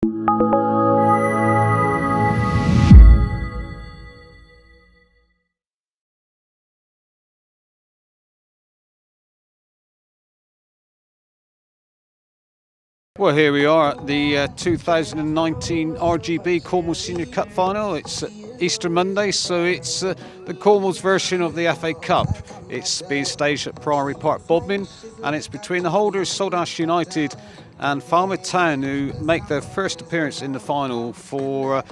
Well, here we are at the 2019 RGB Cornwall Senior Cup Final. It's Easter Monday, so it's the Cornwall's version of the FA Cup. It's being staged at Priory Park, Bodmin, and it's between the holders Saltash United and Falmouth Town, who make their first appearance in the final for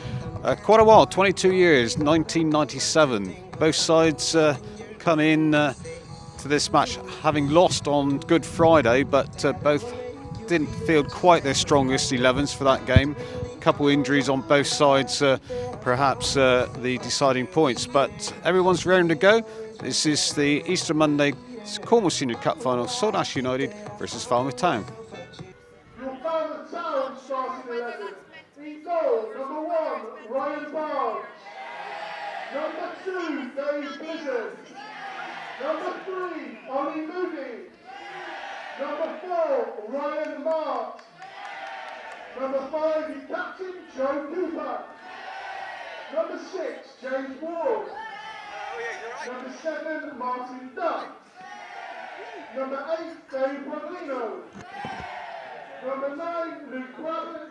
quite a while, 22 years, 1997. Both sides come in to this match having lost on Good Friday, but both didn't field quite their strongest 11s for that game. A couple injuries on both sides, perhaps the deciding points, but everyone's raring to go. This is the Easter Monday Cornwall Senior Cup Final, Saltash United versus Falmouth Town. Your Falmouth Town starting 11. In goal, number 1, Ryan Barnes. Number 2, Dave Blizzard. Number 3, Ollie Moody. Number 4, Ryan Mart. Number 5, your captain, Joe Cooper. Number 6, James Ward. Number 7, Martin Dutt. Number 8, Dave Rodlino. Number 9, Luke Craven.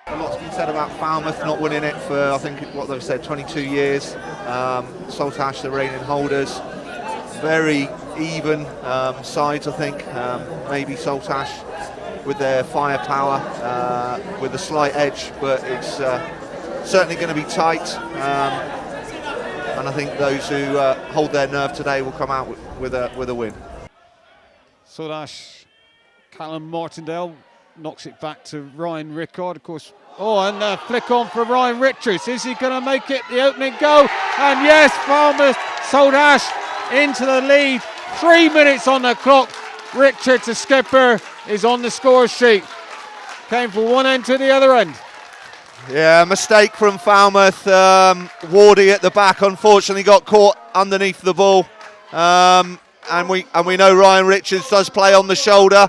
A lot's been said about Falmouth not winning it for, I think, what they've said, 22 years. Saltash, the reigning holders. Very even sides, I think. Maybe Saltash with their firepower, with a slight edge, but it's certainly going to be tight. And I think those who hold their nerve today will come out with a win. Saltash, Callum Martindale knocks it back to Ryan Rickard, of course. Oh, and a flick on for Ryan Richards. Is he going to make it the opening goal? And yes, Falmouth, Saltash into the lead. 3 minutes on the clock. Richards, the skipper, is on the score sheet. Came from one end to the other end. Yeah, mistake from Falmouth. Wardy at the back unfortunately got caught underneath the ball. And we know Ryan Richards does play on the shoulder.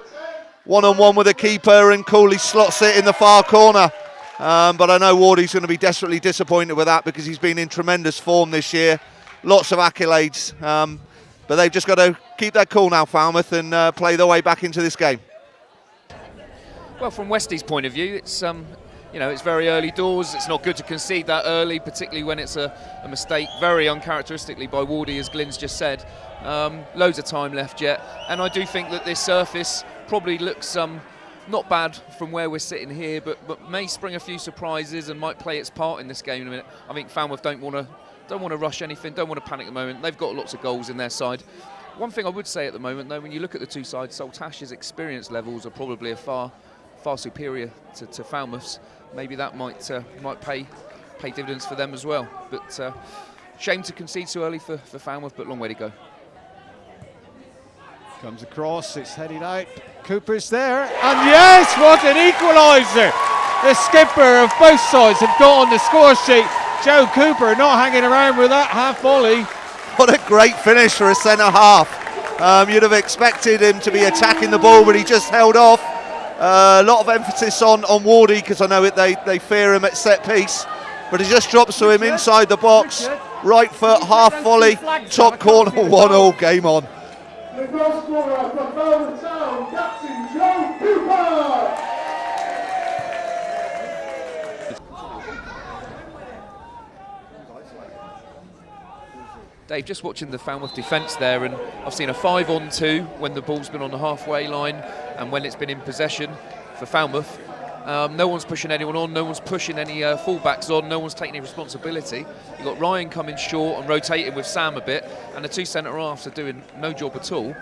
One-on-one with the keeper, and Cooley slots it in the far corner. But I know Wardy's going to be desperately disappointed with that because he's been in tremendous form this year. Lots of accolades. But they've just got to keep their cool now, Falmouth, and play their way back into this game. Well, from Westie's point of view, it's it's very early doors. It's not good to concede that early, particularly when it's a mistake, very uncharacteristically by Wardy, as Glyn's just said. Loads of time left yet, and I do think that this surface probably looks not bad from where we're sitting here, but may spring a few surprises and might play its part in this game in a minute. I think Falmouth don't want to rush anything, don't want to panic at the moment. They've got lots of goals in their side. One thing I would say at the moment, though, when you look at the two sides, Saltash's experience levels are probably far superior to Falmouth's. Maybe that might pay dividends for them as well. But shame to concede so early for Falmouth, but long way to go. Comes across, it's headed out. Cooper's there, and yes, what an equaliser! The skipper of both sides have got on the score sheet. Joe Cooper not hanging around with that half volley. What a great finish for a centre half. You'd have expected him to be attacking the ball, but he just held off. A lot of emphasis on Wardy, because I know they fear him at set piece, but he just drops to him inside the box. Right foot, half volley, top corner, 1-1, game on. The goal scorer for Falmouth Town, Captain Joe Cooper. Dave, just watching the Falmouth defence there, and I've seen a 5-on-2 when the ball's been on the halfway line and when it's been in possession for Falmouth. No one's pushing anyone on, no one's pushing any fullbacks on, no one's taking any responsibility. You've got Ryan coming short and rotating with Sam a bit, and the two centre-halves are doing no job at all.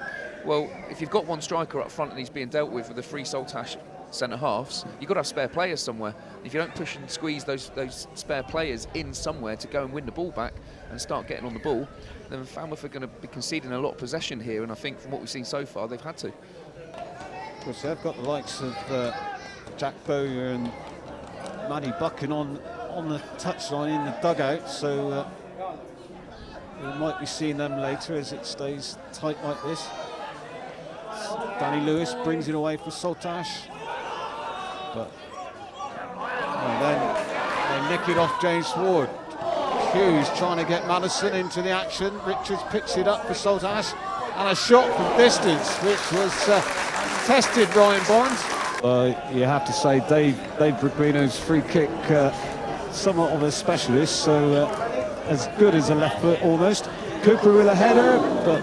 Well, if you've got one striker up front and he's being dealt with the three Saltash centre-halves, you've got to have spare players somewhere. If you don't push and squeeze those spare players in somewhere to go and win the ball back and start getting on the ball, then Falmouth are going to be conceding a lot of possession here, and I think from what we've seen so far, they've had to. Of course, they've got the likes of Jack Bowyer and Matty Buchan on the touchline in the dugout, so we might be seeing them later as it stays tight like this. Danny Lewis brings it away for Saltash, but take it off James Ward. Hughes trying to get Madison into the action. Richards picks it up for Saltash, and a shot from distance, which was tested Ryan Barnes. You have to say Dave Brugino's free kick, somewhat of a specialist, so as good as a left foot almost. Cooper with a header, but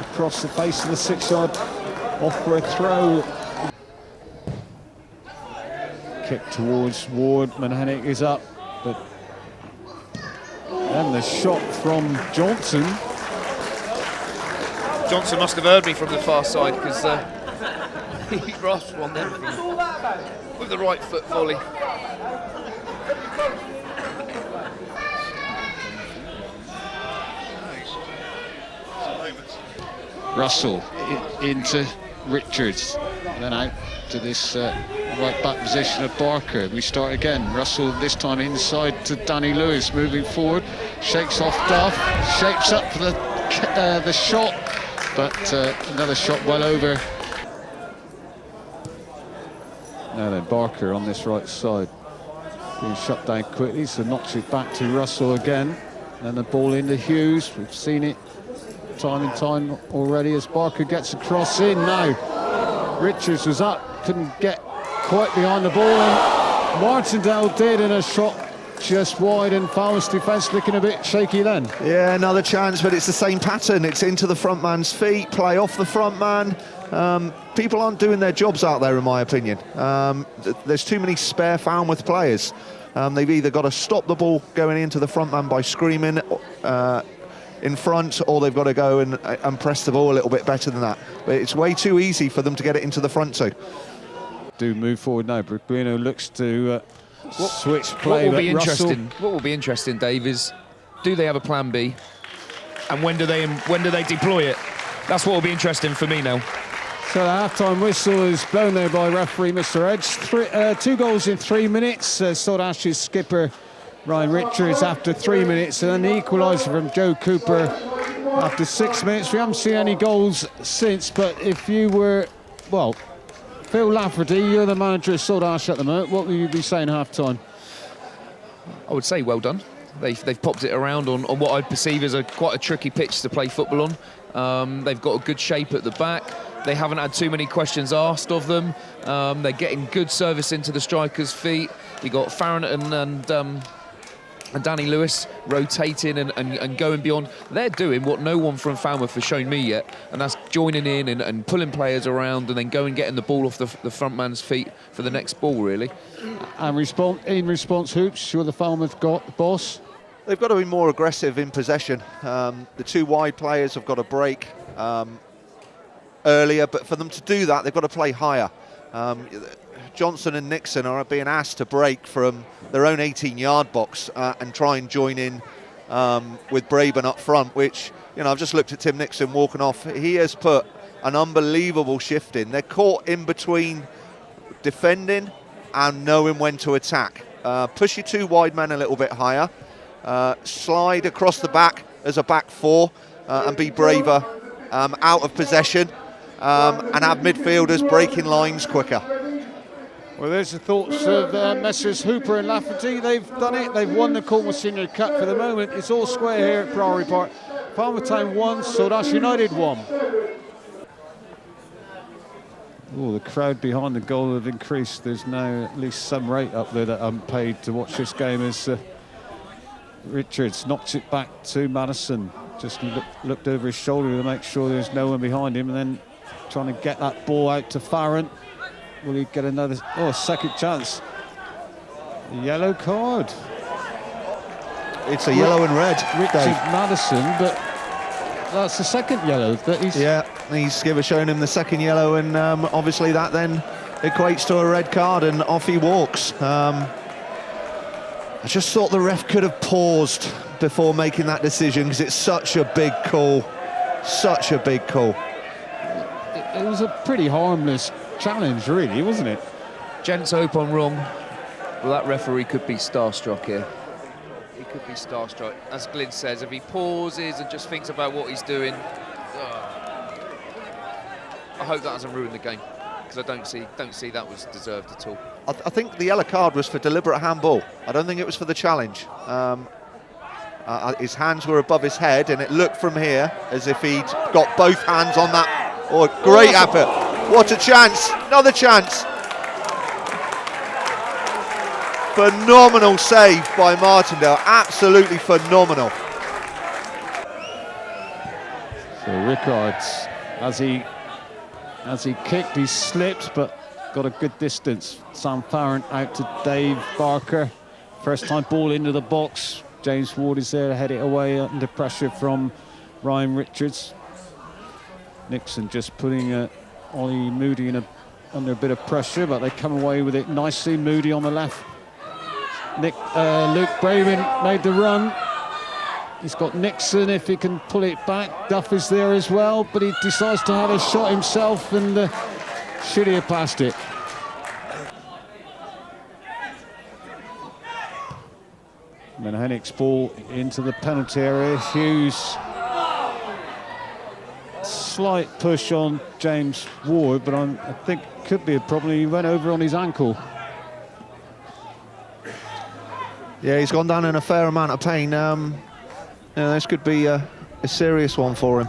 across the face of the 6-yard, off for a throw. Kick towards Ward. Manhanek is up, but then the shot from Johnson. Johnson must have heard me from the far side, because he grasped one there with the right foot volley. Russell into Richards, then out to this right back position of Barker. We start again. Russell this time inside to Danny Lewis, moving forward, shakes off Duff, shapes up for the shot, but another shot well over. Now then, Barker on this right side, being shut down quickly, so knocks it back to Russell again. Then the ball into Hughes. We've seen it time and time already as Barker gets a cross in. Now Richards was up, couldn't get quite behind the ball, and Martindale did, in a shot just wide, and Falmouth's defence looking a bit shaky then. Yeah, another chance, but it's the same pattern. It's into the front man's feet, play off the front man. People aren't doing their jobs out there, in my opinion. There's too many spare Falmouth players. They've either got to stop the ball going into the front man by screaming in front, or they've got to go and press the ball a little bit better than that. But it's way too easy for them to get it into the front too. Do move forward now. Bruno looks to switch play. What will be interesting, Dave, is do they have a plan B, and when do they deploy it? That's what will be interesting for me now. So the half-time whistle is blown there by referee Mr. Edge. 2 goals in 3 minutes. Saltash's skipper Ryan Richards after 3 minutes, and then the equaliser from Joe Cooper after 6 minutes. We haven't seen any goals since, but if you were, well, Phil Lafferty, you're the manager of Saltash at the moment, what will you be saying half-time? I would say well done. They've popped it around on what I perceive as quite a tricky pitch to play football on. They've got a good shape at the back. They haven't had too many questions asked of them. They're getting good service into the strikers' feet. You got Farron and Danny Lewis rotating and going beyond. They're doing what no one from Falmouth has shown me yet, and that's joining in and pulling players around and then going getting the ball off the front man's feet for the next ball, really. And in response, Hoops, you're the Falmouth boss. They've got to be more aggressive in possession. The 2 wide players have got to break earlier, but for them to do that, they've got to play higher. Johnson and Nixon are being asked to break from their own 18-yard box and try and join in with Braben up front, which, you know, I've just looked at Tim Nixon walking off. He has put an unbelievable shift in. They're caught in between defending and knowing when to attack. Push your 2 wide men a little bit higher, slide across the back as a back 4 and be braver out of possession, and have midfielders breaking lines quicker. Well, there's the thoughts of Messrs Hooper and Lafferty. They've done it. They've won the Cornwall Senior Cup for the moment. It's all square here at Priory Park. Falmouth Town 1, Saltash United 1. Oh, the crowd behind the goal have increased. There's now at least some rate up there that I'm paid to watch this game as Richards knocks it back to Madison. Just looked over his shoulder to make sure there's no one behind him, and then trying to get that ball out to Farron. Will he get another second chance? Yellow card. It's a yellow and red. Richard Madison, but that's the second yellow that he's... Yeah, he's shown him the second yellow, and obviously that then equates to a red card, and off he walks. I just thought the ref could have paused before making that decision, because it's such a big call. Such a big call. It was a pretty harmless challenge, really, wasn't it? Gents, I hope I'm wrong. Well, that referee could be starstruck here. He could be starstruck. As Glyn says, if he pauses and just thinks about what he's doing, I hope that hasn't ruined the game, because I don't see that was deserved at all. I think the yellow card was for deliberate handball. I don't think it was for the challenge. His hands were above his head, and it looked from here as if he'd got both hands on that. Oh, great effort. What a chance. Another chance. Phenomenal save by Martindale. Absolutely phenomenal. So Rickards, as he kicked, he slipped, but got a good distance. Sam Farrant out to Dave Barker. First time ball into the box. James Ward is there to head it away under pressure from Ryan Richards. Nixon just putting Ollie Moody under a bit of pressure, but they come away with it nicely. Moody on the left. Luke Braven made the run. He's got Nixon if he can pull it back. Duff is there as well, but he decides to have a shot himself and should he have passed it. And then Hennick's ball into the penalty area. Hughes, slight push on James Ward, but I think could be a problem. He went over on his ankle. Yeah, he's gone down in a fair amount of pain. This could be a serious one for him.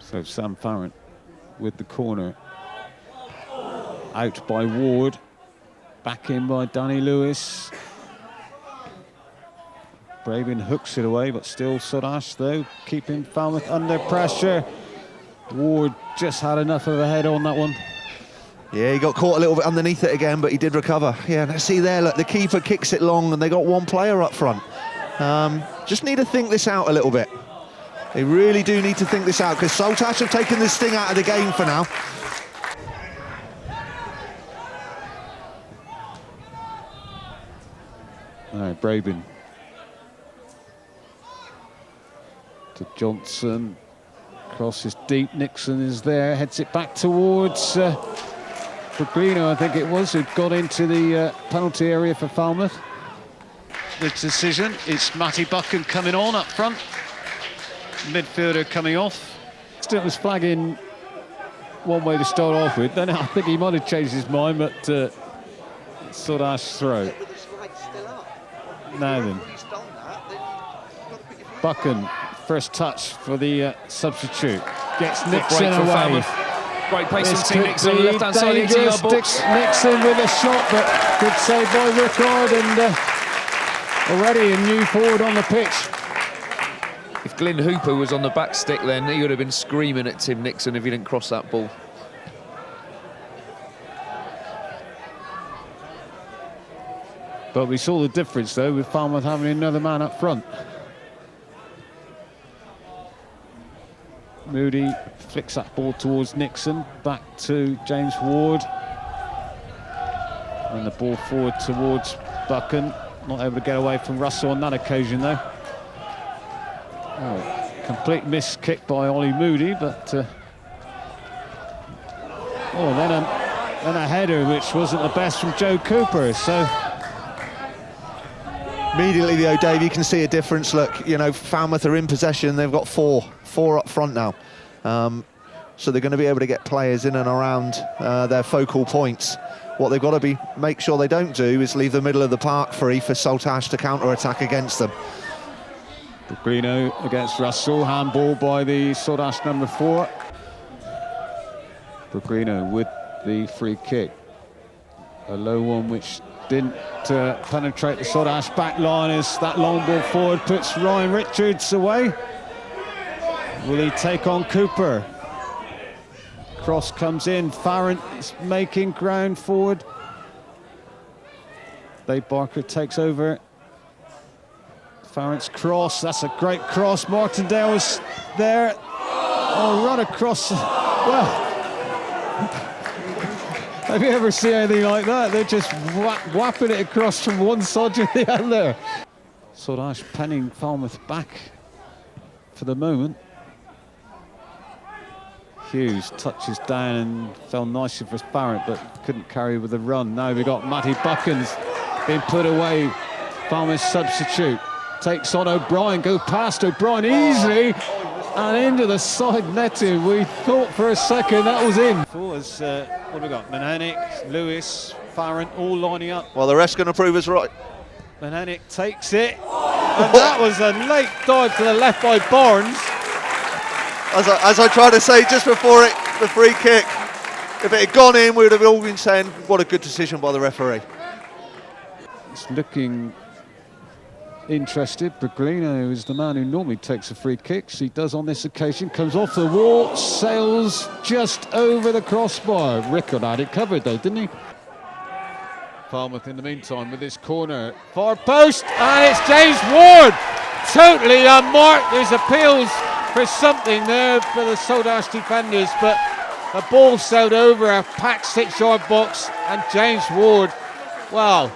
So Sam Farrant with the corner. Out by Ward. Back in by Danny Lewis. Braven hooks it away, but still Saltash, though, keeping Falmouth under pressure. Ward just had enough of a head on that one. Yeah, he got caught a little bit underneath it again, but he did recover. Yeah, let's see there, look, the keeper kicks it long and they got one player up front. Just need to think this out a little bit. They really do need to think this out, because Saltash have taken this thing out of the game for now. All right, Braben to Johnson. Cross is deep. Nixon is there. Heads it back towards Buglino, I think it was, who'd got into the penalty area for Falmouth. The decision, it's Matty Buchan coming on up front. Midfielder coming off. Still was flagging one way to start off with. Then I think he might have changed his mind, but Saltash throw. Now then, Buchan, first touch for the substitute. Gets Nixon away. Great pace from Team Nixon on the left-hand side into your box. Nixon with a shot, but good save by Rickard, and already a new forward on the pitch. If Glyn Hooper was on the back stick then, he would have been screaming at Tim Nixon if he didn't cross that ball. But we saw the difference, though, with Falmouth having another man up front. Moody flicks that ball towards Nixon, back to James Ward. And the ball forward towards Buchan. Not able to get away from Russell on that occasion, though. Oh, complete miss kick by Ollie Moody, but... then a header, which wasn't the best from Joe Cooper, so... Immediately, though, Dave, you can see a difference. Look, you know, Falmouth are in possession. They've got four up front now. So they're going to be able to get players in and around their focal points. What they've got to make sure they don't do is leave the middle of the park free for Saltash to counter-attack against them. Buglino against Russell, handball by the Saltash number 4. Buglino with the free kick. A low one which didn't penetrate the Saltash back line as that long ball forward puts Ryan Richards away. Will he take on Cooper? Cross comes in, Farrant is making ground forward. Dave Barker takes over. Farrant's cross, that's a great cross. Martindale is there. Oh, run across. Well, have you ever seen anything like that? They're just whapping it across from one side to the other. Saltash penning Falmouth back for the moment. Hughes touches down and fell nicely for Farrant, but couldn't carry with the run. Now we've got Matty Buchan's been put away. Falmouth substitute takes on O'Brien, go past O'Brien easily. and into the side netting. We thought for a second that was in. As, what have we got? Mananic, Lewis, Piran, all lining up. Well, the rest going to prove us right. Mananic takes it, and that was a late dive to the left by Barnes. As I tried to say just before the free kick, if it had gone in, we would have all been saying, what a good decision by the referee. It's looking interested. Berglino is the man who normally takes the free kicks. He does on this occasion. Comes off the wall, sails just over the crossbar. Rickard had it covered though, didn't he? Falmouth in the meantime with this corner. Far post, and it's James Ward. Totally unmarked. There's appeals for something there for the Saltash defenders, but the ball sailed over a packed 6-yard box, and James Ward, well,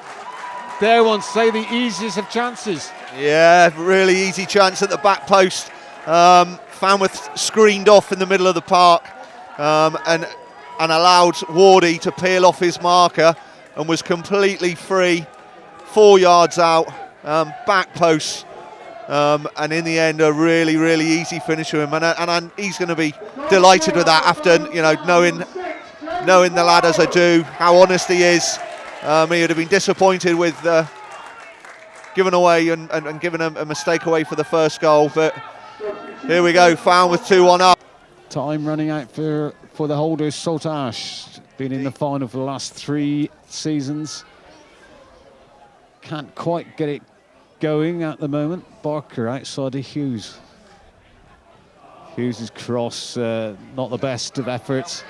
dare one say the easiest of chances. Yeah, really easy chance at the back post. Falmouth screened off in the middle of the park and allowed Wardy to peel off his marker and was completely free, 4 yards out, back post. And in the end, a really, really easy finish for him, and he's going to be delighted with that after knowing the lad as I do, how honest he is. He would have been disappointed with giving away and giving a mistake away for the first goal, but here we go, Falmouth 2-1 up. Time running out for the holders. Saltash been in the final for the last 3 seasons. Can't quite get it going at the moment. Barker outside of Hughes. Hughes' cross, not the best of efforts.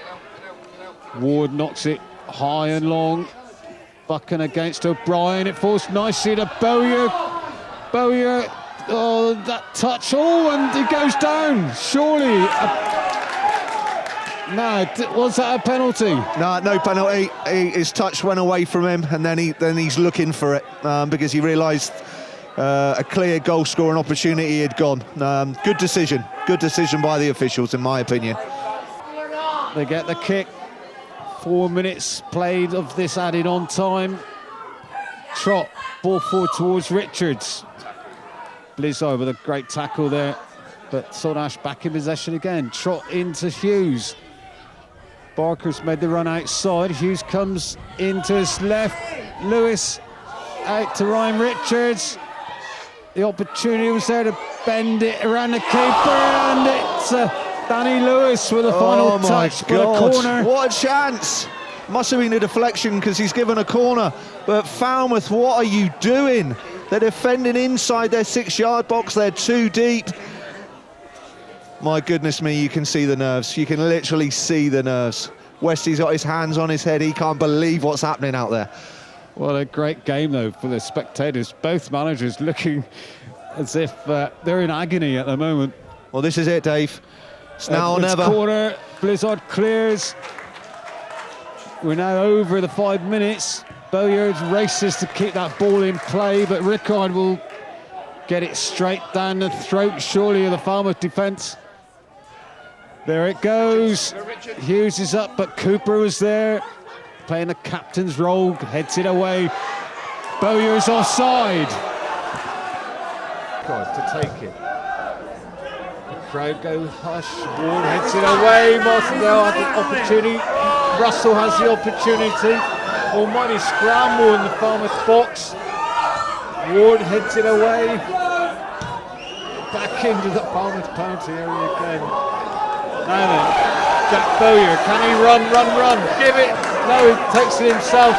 Ward knocks it high and long. Bucking against O'Brien. It falls nicely to Bowyer. Bowyer, oh, that touch. Oh, and he goes down. Surely. No, was that a penalty? No penalty. His touch went away from him, and then he's looking for it because he realised a clear goal scoring opportunity had gone. Good decision by the officials, in my opinion. They get the kick. 4 minutes played of this added on time. Trot, ball forward towards Richards. Blizzard with a great tackle there, but Saltash back in possession again. Trot into Hughes. Barker's made the run outside. Hughes comes into his left. Lewis out to Ryan Richards. The opportunity was there to bend it around the keeper, and it's Danny Lewis with a final touch for the corner. What a chance! Must have been a deflection because he's given a corner. But Falmouth, what are you doing? They're defending inside their 6-yard box. They're too deep. My goodness me, you can see the nerves. You can literally see the nerves. Westy's got his hands on his head. He can't believe what's happening out there. What a great game, though, for the spectators. Both managers looking as if they're in agony at the moment. Well, this is it, Dave. It's now or never. Corner, Blizzard clears. We're now over the 5 minutes. Bowyer races to keep that ball in play, but Rickard will get it straight down the throat, surely, of the Falmouth defence. There it goes. Hughes is up, but Cooper was there, playing the captain's role, heads it away. Bowyer's offside. God, to take it. Crowd go hush. Ward heads it away. Martindale had the opportunity. Russell has the opportunity. Almighty scramble in the Falmouth box. Ward heads it away. Back into the Falmouth penalty area again. Now then, Jack Bowyer, can he run? Give it. No, he takes it himself.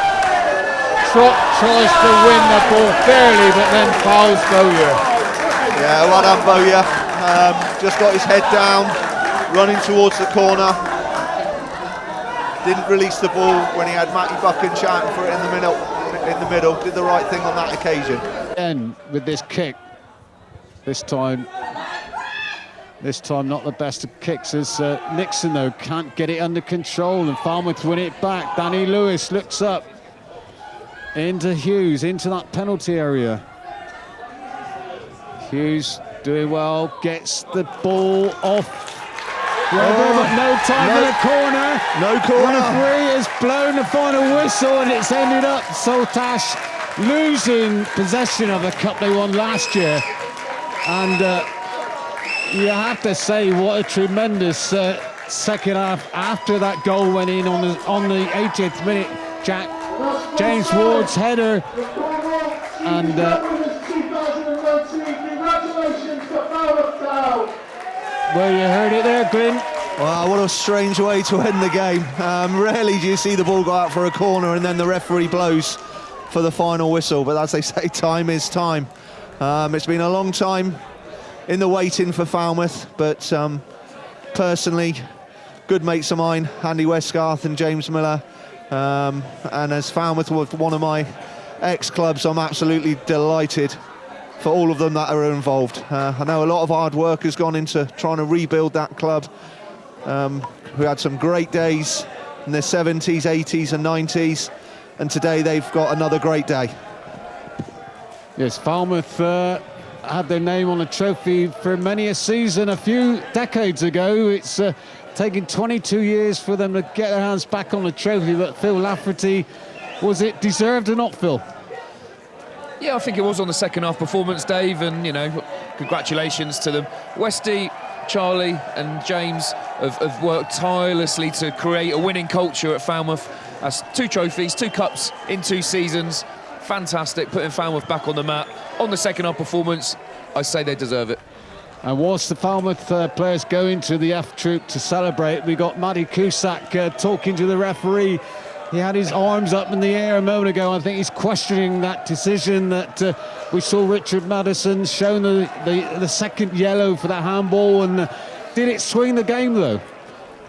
Trot tries to win the ball fairly, but then fouls Bowyer. Yeah, well done, Bowyer. Just got his head down, running towards the corner. Didn't release the ball when he had Matty Buchan shouting for it in the middle. Did the right thing on that occasion. And with this kick, this time not the best of kicks, as Nixon though can't get it under control, and Falmouth win it back. Danny Lewis looks up into Hughes, into that penalty area. Hughes doing well, gets the ball off. But no time in the corner. No corner. Referee has blown the final whistle, and it's ended up Saltash losing possession of the cup they won last year. And You have to say what a tremendous second half after that goal went in on the 80th minute. James Ward's header, and well, you heard it there, Glyn. Wow, what a strange way to end the game. Rarely do you see the ball go out for a corner and then the referee blows for the final whistle, but as they say, time is time. It's been a long time in the waiting for Falmouth, but personally, good mates of mine, Andy Westgarth and James Miller, and as Falmouth was one of my ex-clubs, I'm absolutely delighted for all of them that are involved. I know a lot of hard work has gone into trying to rebuild that club. We had some great days in the 70s, 80s and 90s, and today they've got another great day. Yes, Falmouth had their name on a trophy for many a season a few decades ago. It's taken 22 years for them to get their hands back on the trophy, but Phil Lafferty, was it deserved or not, Phil? Yeah, I think it was on the second half performance, Dave, and, you know, congratulations to them. Westy, Charlie and James have worked tirelessly to create a winning culture at Falmouth. That's 2 trophies, 2 cups in 2 seasons. Fantastic, putting Falmouth back on the map. On the second half performance, I say they deserve it. And whilst the Falmouth players go into the F Troop to celebrate, we got Matty Cusack talking to the referee. He had his arms up in the air a moment ago. I think he's questioning that decision that we saw Richard Madison shown the second yellow for that handball. And did it swing the game, though?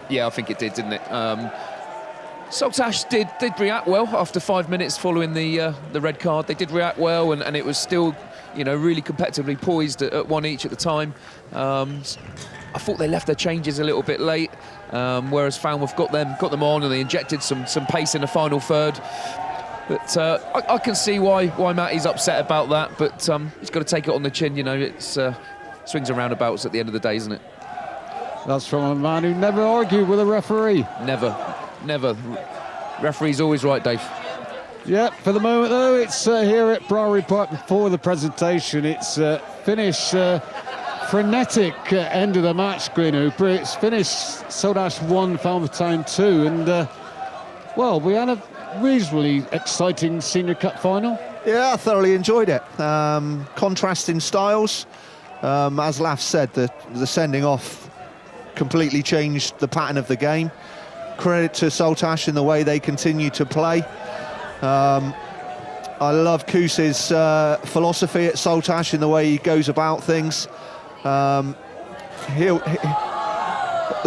Yeah, I think it did, didn't it? Saltash did react well after 5 minutes following the red card. They did react well, and it was still, you know, really competitively poised at 1 each at the time. I thought they left their changes a little bit late, whereas Falmouth got them on, and they injected some pace in the final third. But I can see why Matty's upset about that, but he's got to take it on the chin. You know, it's swings and roundabouts at the end of the day, isn't it? That's from a man who never argued with a referee. Never. Referee's always right, Dave. Yeah, for the moment though, it's here at Briary Park before the presentation. It's finished frenetic end of the match, Green Hooper. It's finished Saltash 1, Falmouth Town 2, and well, we had a reasonably exciting Senior Cup final. Yeah, I thoroughly enjoyed it. Contrasting styles. As Laff said, the sending off completely changed the pattern of the game. Credit to Saltash in the way they continue to play. I love Koos's philosophy at Saltash in the way he goes about things. The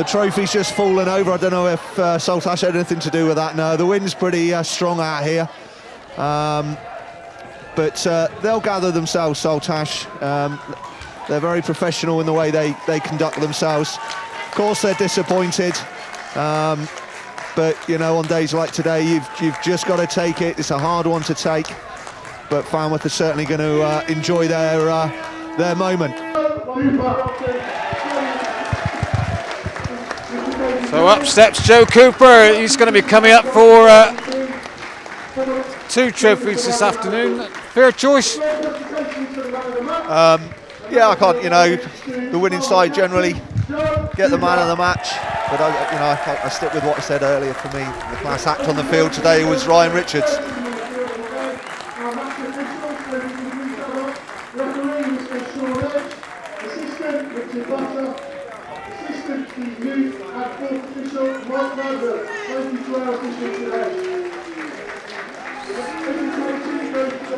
trophy's just fallen over. I don't know if Saltash had anything to do with that. No, the wind's pretty strong out here. But they'll gather themselves, Saltash. They're very professional in the way they conduct themselves. Of course, they're disappointed. But, you know, on days like today, you've just got to take it. It's a hard one to take. But Falmouth are certainly going to enjoy their moment. So up steps Joe Cooper. He's going to be coming up for 2 trophies this afternoon. Fair choice. Yeah, I can't, you know, the winning side generally get the man of the match. But I stick with what I said earlier. For me, the class act on the field today was Ryan Richards.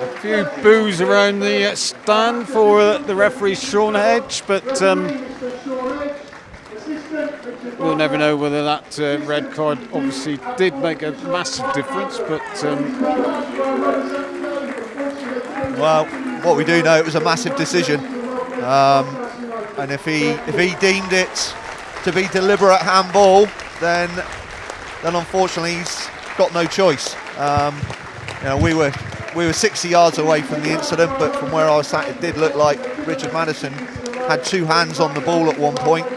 A few boos around the stand for the referee Sean Hedge, but we'll never know whether that red card obviously did make a massive difference. But well, what we do know, it was a massive decision, and if he deemed it to be deliberate handball, then unfortunately he's got no choice. You know, we were 60 yards away from the incident, but from where I was sat, it did look like Richard Madison had 2 hands on the ball at one point,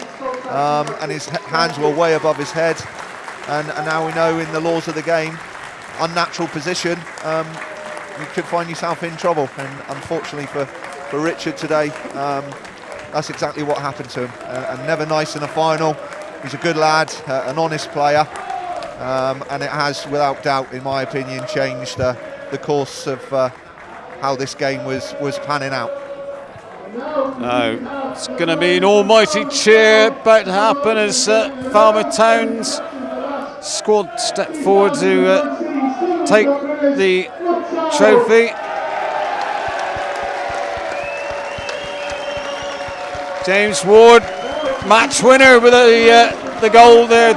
and his hands were way above his head. And now we know, in the laws of the game, unnatural position, you could find yourself in trouble. And unfortunately for Richard today, that's exactly what happened to him, and never nice in a final. He's a good lad, an honest player, and it has, without doubt, in my opinion, changed the course of how this game was panning out. No, it's going to be an almighty cheer about to happen as Falmouth Town's squad step forward to take the trophy. James Ward, match winner with the goal there,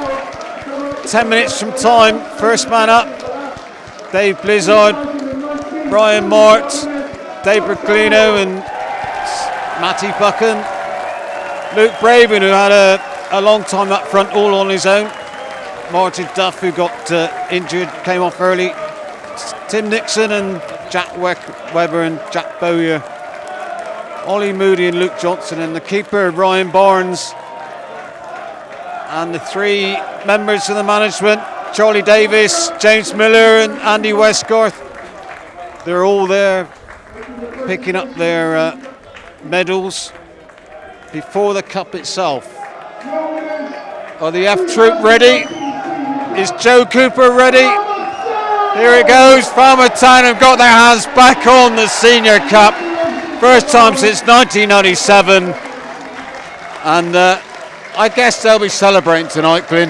10 minutes from time. First man up, Dave Blizzard, Brian Mort, Dave Berglino and Matty Buchan. Luke Braben, who had a long time up front all on his own. Martin Duff, who got injured, came off early. Tim Nixon and Jack Webber and Jack Bowyer. Ollie Moody and Luke Johnson, and the keeper Ryan Barnes, and the three members of the management, Charlie Davis, James Miller and Andy Westgarth. They're all there picking up their medals before the cup itself. Are the F Troop ready? Is Joe Cooper ready? Here it goes. Falmouth Town have got their hands back on the Senior Cup. First time since 1997, and I guess they'll be celebrating tonight, Glyn.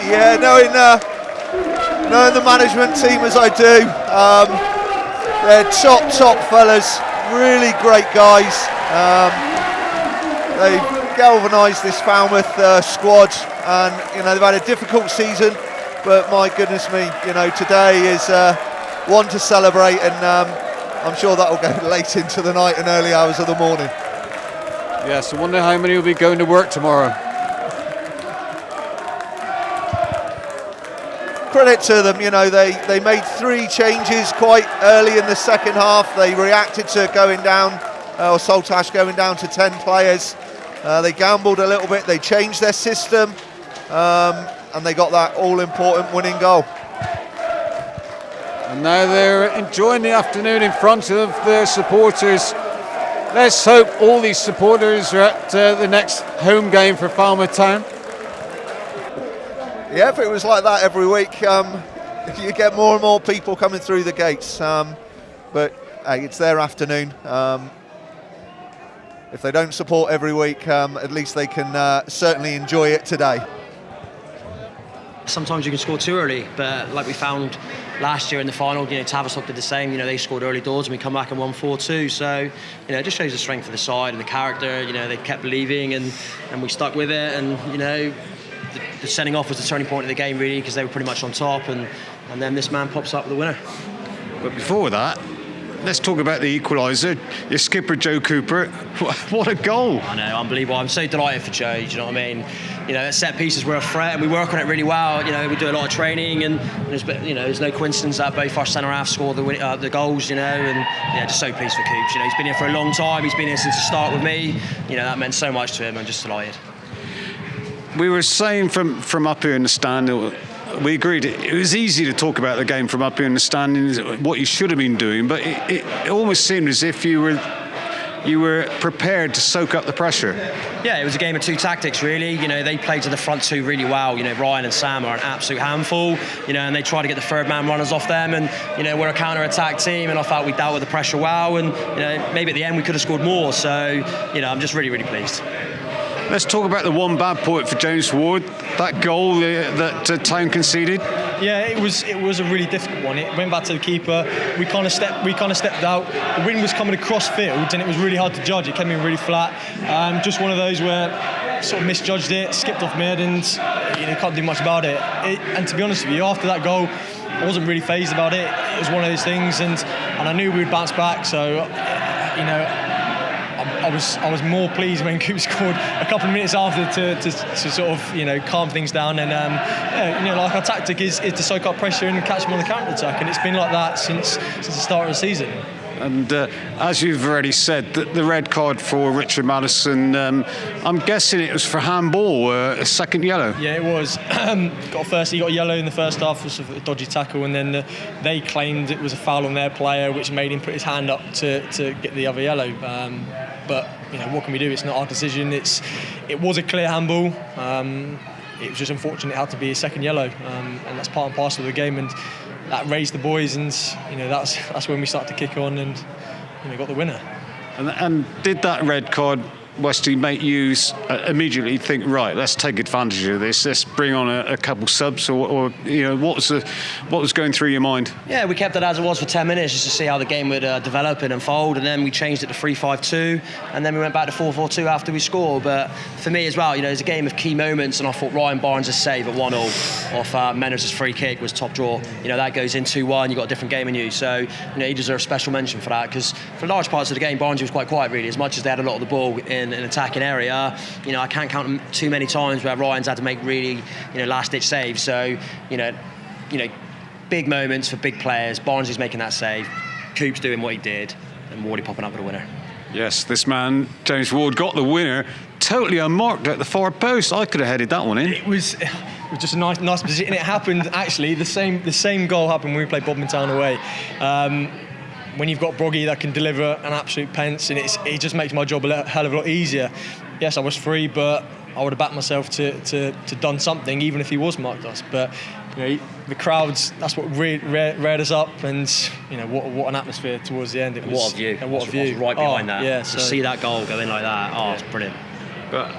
Yeah, knowing the management team as I do, they're top fellas, really great guys. They've galvanised this Falmouth squad, and they've had a difficult season, but my goodness me, today is one to celebrate, and I'm sure that will go late into the night and early hours of the morning. Yes, I wonder how many will be going to work tomorrow. Credit to them, they made 3 changes quite early in the second half. They reacted to going down, or Saltash going down to 10 players. They gambled a little bit, they changed their system, and they got that all-important winning goal. And now they're enjoying the afternoon in front of their supporters. Let's hope all these supporters are at the next home game for Falmouth Town. Yeah, if it was like that every week, you get more and more people coming through the gates. But hey, it's their afternoon. If they don't support every week, at least they can certainly enjoy it today. Sometimes you can score too early, but like we found last year in the final, Tavistock did the same. They scored early doors and we come back and won 4-2. So, it just shows the strength of the side and the character. They kept believing and we stuck with it. And the sending off was the turning point of the game really, because they were pretty much on top. And then this man pops up with the winner. But before that, let's talk about the equaliser. Your skipper Joe Cooper. What a goal! I know, unbelievable. I'm so delighted for Joe. Do you know what I mean? Set pieces were a threat, and we work on it really well. We do a lot of training, and there's no coincidence that both our centre halves scored the goals. And just so pleased for Coops. He's been here for a long time. He's been here since the start with me. That meant so much to him. I'm just delighted. We were saying from up here in the stand, we agreed it was easy to talk about the game from up here in the standings, what you should have been doing, but it almost seemed as if you were prepared to soak up the pressure. Yeah, it was a game of 2 tactics really. They played to the front 2 really well. Ryan and Sam are an absolute handful, and they try to get the third man runners off them, and we're a counter-attack team, and I felt we dealt with the pressure well, and maybe at the end we could have scored more, so I'm just really, really pleased. Let's talk about the one bad point for James Ward, that goal that Town conceded. Yeah, it was a really difficult one. It went back to the keeper. We kind of stepped out. The wind was coming across field, and it was really hard to judge. It came in really flat. Just one of those where sort of misjudged it, skipped off mid, and can't do much about it. And to be honest with you, after that goal, I wasn't really fazed about it. It was one of those things, and I knew we would bounce back. So I was more pleased when Coop scored a couple of minutes after to sort of calm things down, and our tactic is to soak up pressure and catch them on the counter attack, and it's been like that since the start of the season. And as you've already said, the red card for Richard Madison, I'm guessing it was for handball, a second yellow. Yeah, it was. He got a yellow in the first half, was a dodgy tackle, and then they claimed it was a foul on their player, which made him put his hand up to get the other yellow. But what can we do? It's not our decision. It was a clear handball. It was just unfortunate it had to be a second yellow, and that's part and parcel of the game. And that raised the boys, and that's when we started to kick on and got the winner. And did that red card, Westy, make you immediately think, right, let's take advantage of this, let's bring on a couple subs, or what was going through your mind? Yeah, we kept it as it was for 10 minutes just to see how the game would develop and unfold, and then we changed it to 3-5-2, and then we went back to 4-4-2 after we scored. But for me as well, it's a game of key moments, and I thought Ryan Barnes' save at 1-0 off Menners' free kick was top draw. That goes in 2-1, you've got a different game in you. So, he deserves special mention for that, because for large parts of the game, Barnes was quite quiet, really. As much as they had a lot of the ball in an attacking area, I can't count too many times where Ryan's had to make really, last-ditch saves. So, big moments for big players. Barnes is making that save, Coops doing what he did, and Wardy popping up with a winner. Yes, this man, James Ward, got the winner, totally unmarked at the far post. I could have headed that one in. It was just a nice position. It happened, actually, the same goal happened when we played Bodmin Town away. When you've got Broggy that can deliver an absolute pence, and it just makes my job a hell of a lot easier. Yes, I was free, but I would have backed myself to done something, even if he was marked us. But the crowds, that's what reared us up, and what an atmosphere towards the end. It was, what a view! And what a view! Right behind that. Yeah, to see that goal go in like that, it's brilliant. But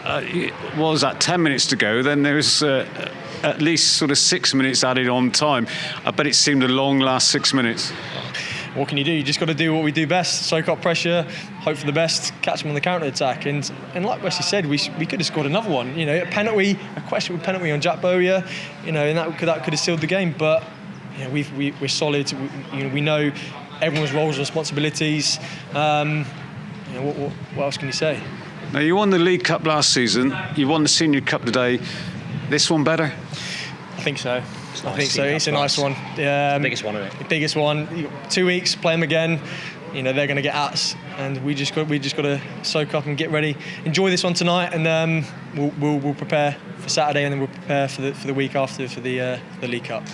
what was that? 10 minutes to go. Then there was at least sort of 6 minutes added on time. I bet it seemed a long last 6 minutes. What can you do? You just got to do what we do best: soak up pressure, hope for the best, catch them on the counter attack. And like Wesley said, we could have scored another one. A questionable penalty on Jack Bowyer, and that could have sealed the game. But we're solid. We know everyone's roles and responsibilities. What else can you say? Now, you won the League Cup last season. You won the Senior Cup today. This one better? I think so. Nice. I think so. It's a nice one. Biggest one, isn't it? The biggest one. 2 weeks, play them again. They're going to get at us, and we just got to soak up and get ready. Enjoy this one tonight, and we'll prepare for Saturday, and then we'll prepare for the week after for the League Cup.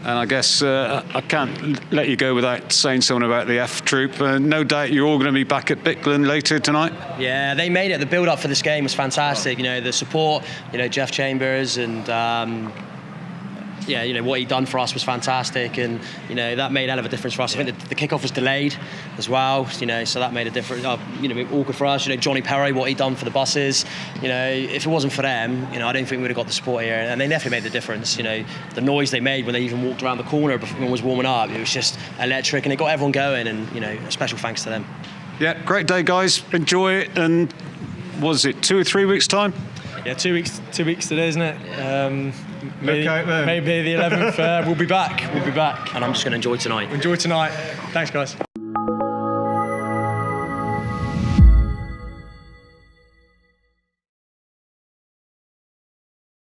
And I guess I can't let you go without saying something about the F Troop. No doubt you're all going to be back at Bicklin later tonight. Yeah, they made it. The build-up for this game was fantastic. The support, Jeff Chambers and. What he done for us was fantastic, and that made a hell of a difference for us. I think the kickoff was delayed as well, so that made a difference. Awkward for us. Johnny Perry, what he done for the buses. If it wasn't for them, I don't think we would have got the support here, and they definitely made the difference. The noise they made when they even walked around the corner before everyone was warming up, it was just electric, and it got everyone going. And a special thanks to them. Yeah, great day, guys. Enjoy it. And was it 2 or 3 weeks' time? Yeah, 2 weeks today, isn't it? Maybe the 11th. We'll be back. And I'm just going to enjoy tonight. Enjoy tonight. Thanks, guys.